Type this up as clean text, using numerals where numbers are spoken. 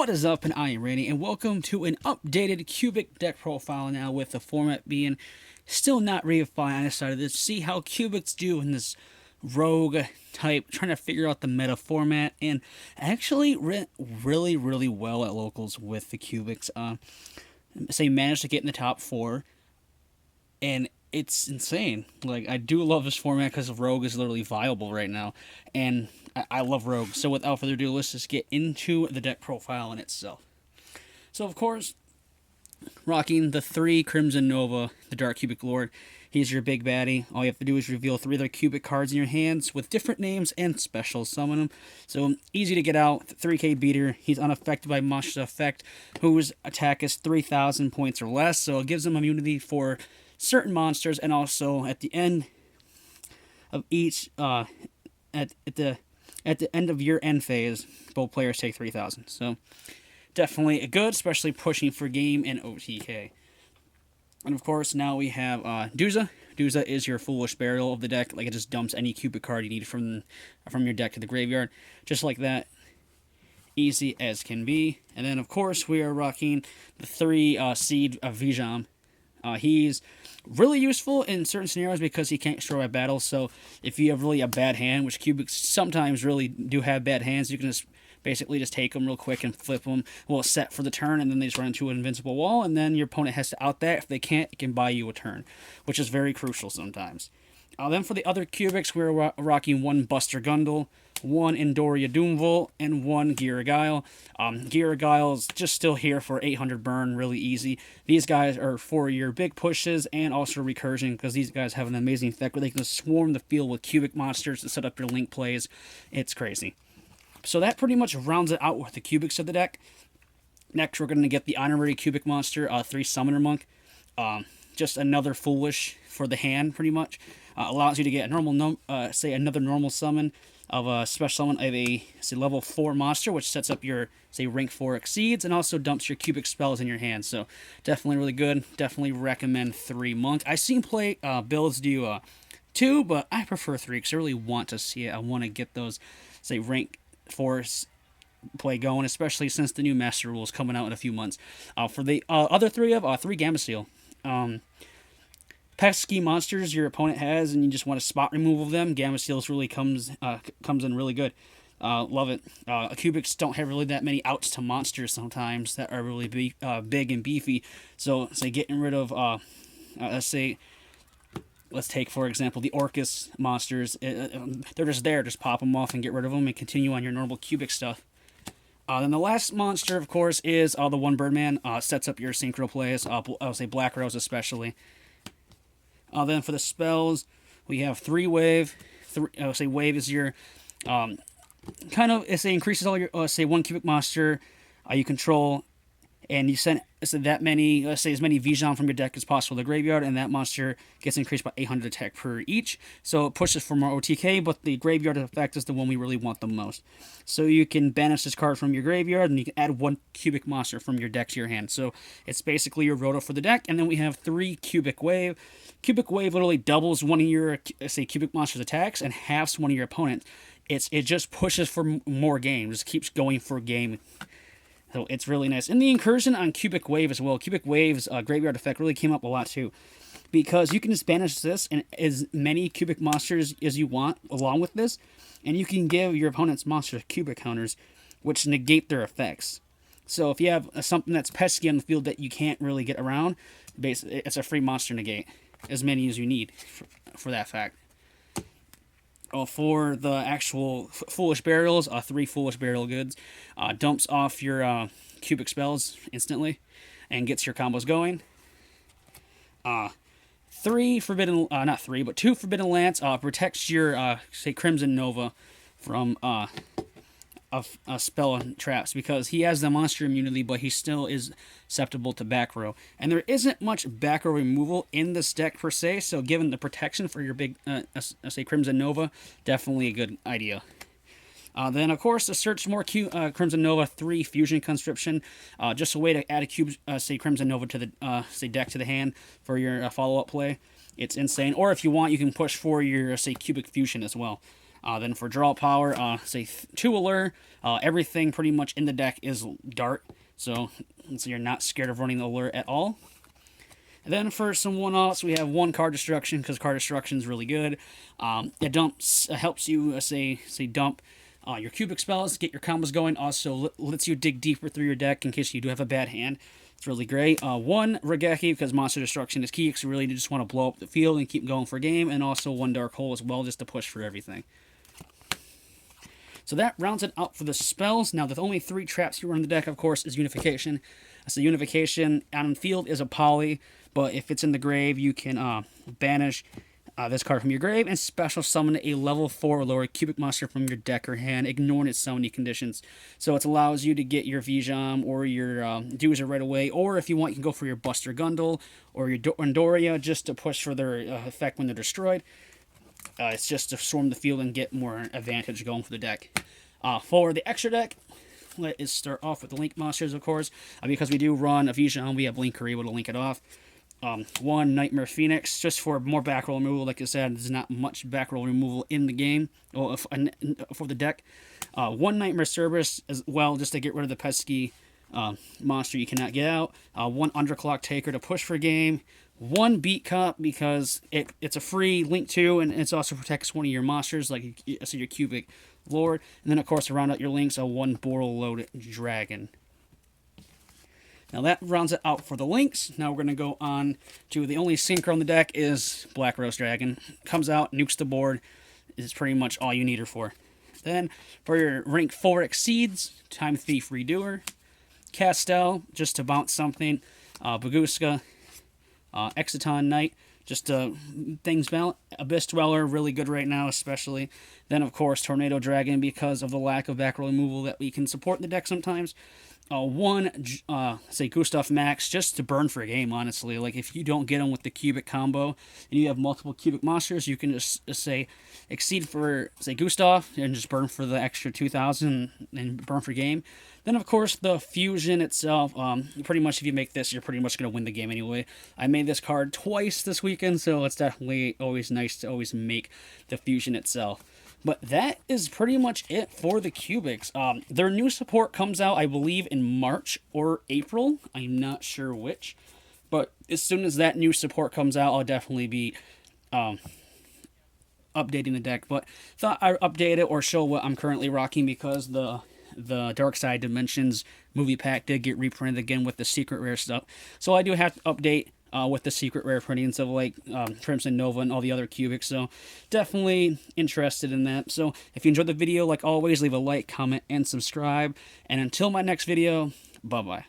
What is up, and I am Randy, and welcome to an updated cubic deck profile now, with the format being still not redefined. I decided to see how cubics do in this rogue type, trying to figure out the meta format, and actually really well at locals with the cubics. Managed to get in the top four, and it's insane. Like, I do love this format because Rogue is literally viable right now, and I love Rogue. So without further ado, let's just get into the deck profile in itself. So of course, rocking the 3 Crimson Nova, the Dark Cubic Lord. He's your big baddie. All you have to do is reveal 3 other cubic cards in your hands with different names and special summon them. So easy to get out, 3k beater. He's unaffected by monster effect, whose attack is 3,000 points or less. So it gives him immunity for certain monsters, and also at the end of each at the end of your end phase, both players take 3,000. So definitely good, especially pushing for game and OTK. And of course, now we have Deucey. Deucey is your foolish burial of the deck. Like, it just dumps any cubic card you need from your deck to the graveyard, just like that. Easy as can be. And then of course we are rocking the 3 seed of Vijam. He's really useful in certain scenarios because he can't destroy by battle. So if you have really a bad hand, which cubics sometimes really do have bad hands, you can just basically just take them real quick and flip them. Well, set for the turn, and then they just run into an invincible wall, and then your opponent has to out that. If they can't, it can buy you a turn, which is very crucial sometimes. Then for the other cubics, we're rocking 1 Buster Gundle, 1 Endoria Doomvol, and 1 Giragail. Giragail's just still here for 800 burn, really easy. These guys are for your big pushes and also recursion, because these guys have an amazing effect where they can swarm the field with cubic monsters to set up your link plays. It's crazy. So that pretty much rounds it out with the cubics of the deck. Next, we're going to get the Honorary Cubic Monster, 3 Summoner Monk. Just another foolish for the hand, pretty much. Allows you to get a normal, another normal summon of a special summon of a level 4 monster, which sets up your rank 4 exceeds, and also dumps your cubic spells in your hand. So definitely really good. Definitely recommend 3 monk. I've seen play builds do 2, but I prefer 3 because I really want to see it. I want to get those rank 4 play going, especially since the new master rule is coming out in a few months. For the other 3 of 3 Gamma pesky monsters your opponent has, and you just want to spot removal of them, Gamma Seals really comes in really good. Love it. Cubics don't have really that many outs to monsters sometimes that are really big and beefy. So getting rid of let's take for example the Orcus monsters. They're just there. Just pop them off and get rid of them and continue on your normal cubic stuff. Then the last monster, of course, is the 1 Birdman. Sets up your synchro plays. I would say Black Rose especially. Then for the spells, we have 3 Wave. Wave is your increases all your 1 cubic monster you control, and you send that many, as many Vijam from your deck as possible to the graveyard, and that monster gets increased by 800 attack per each. So it pushes for more OTK, but the graveyard effect is the one we really want the most. So you can banish this card from your graveyard, and you can add 1 cubic monster from your deck to your hand. So it's basically your roto for the deck. And then we have 3 Cubic Wave. Cubic Wave literally doubles one of your cubic monster's attacks and halves one of your opponent. It just pushes for more games. Just keeps going for game. So it's really nice. And the incursion on Cubic Wave as well. Cubic Wave's graveyard effect really came up a lot too, because you can just banish this and as many cubic monsters as you want along with this, and you can give your opponent's monsters cubic counters, which negate their effects. So if you have something that's pesky on the field that you can't really get around, basically it's a free monster negate, as many as you need for that fact. For the actual Foolish Burials, 3 Foolish Burial goods. Dumps off your cubic spells instantly and gets your combos going. 2 Forbidden Lance protects your, Crimson Nova from spell and traps, because he has the monster immunity, but he still is susceptible to back row. And there isn't much back row removal in this deck per se, so given the protection for your big, Crimson Nova, definitely a good idea. Then, of course, to search more Crimson Nova, 3 Fusion Conscription. Just a way to add a cube, Crimson Nova to the deck to the hand for your follow-up play. It's insane. Or if you want, you can push for your, Cubic Fusion as well. Then for draw power, say 2 Allure. Everything pretty much in the deck is Dart, so you're not scared of running the Allure at all. And then for some one-offs, we have 1 Card Destruction, because Card Destruction is really good. It helps you, say dump your cubic spells, get your combos going. Also lets you dig deeper through your deck in case you do have a bad hand. It's really great. 1 Regeki, because Monster Destruction is key, because you really just want to blow up the field and keep going for a game. And also 1 Dark Hole as well, just to push for everything. So that rounds it out for the spells. Now, the only 3 traps you run in the deck, of course, is Unification. So Unification on field is a poly, but if it's in the grave, you can banish this card from your grave and special summon a level 4 or lower cubic monster from your deck or hand, ignoring its summoning conditions. So it allows you to get your Vijam or your Deucey right away, or if you want, you can go for your Buster Gundle or your Doria just to push for their effect when they're destroyed. It's just to storm the field and get more advantage going for the deck. For the extra deck, let's start off with the Link monsters, of course. Because we do run a Vijam, we have Link able to link it off. 1 Nightmare Phoenix, just for more back roll removal. Like I said, there's not much back roll removal in the game, or for the deck. 1 Nightmare Cerberus as well, just to get rid of the pesky monster you cannot get out. 1 Underclock Taker to push for game. 1 Beat Cop, because it's a free Link 2, and it also protects one of your monsters, like your Cubic Lord. And then, of course, to round out your links, a 1 Borreload Dragon. Now that rounds it out for the links. Now we're going to go on to the only synchro on the deck is Black Rose Dragon. Comes out, nukes the board, is pretty much all you need her for. Then for your rank 4 exceeds, Time Thief Redoer, Castel, just to bounce something, Baguska, Exiton Knight, just things balance. Abyss Dweller, really good right now, especially. Then, of course, Tornado Dragon, because of the lack of back row removal that we can support in the deck sometimes. 1, say, Gustav Max, just to burn for a game, honestly. Like, if you don't get him with the cubic combo, and you have multiple cubic monsters, you can just say, exceed for, say, Gustav, and just burn for the extra 2,000, and burn for game. Then, of course, the fusion itself, pretty much if you make this, you're pretty much going to win the game anyway. I made this card twice this weekend, so it's definitely always nice to always make the fusion itself. But that is pretty much it for the Cubics. Their new support comes out, I believe, in March or April. I'm not sure which. But as soon as that new support comes out, I'll definitely be updating the deck. But thought I'd update it or show what I'm currently rocking, because the Dark Side Dimensions movie pack did get reprinted again with the secret rare stuff. So I do have to update with the secret rare printings of like Crimson Nova and all the other cubics. So definitely interested in that. So if you enjoyed the video, like always, leave a like, comment, and subscribe. And until my next video, bye-bye.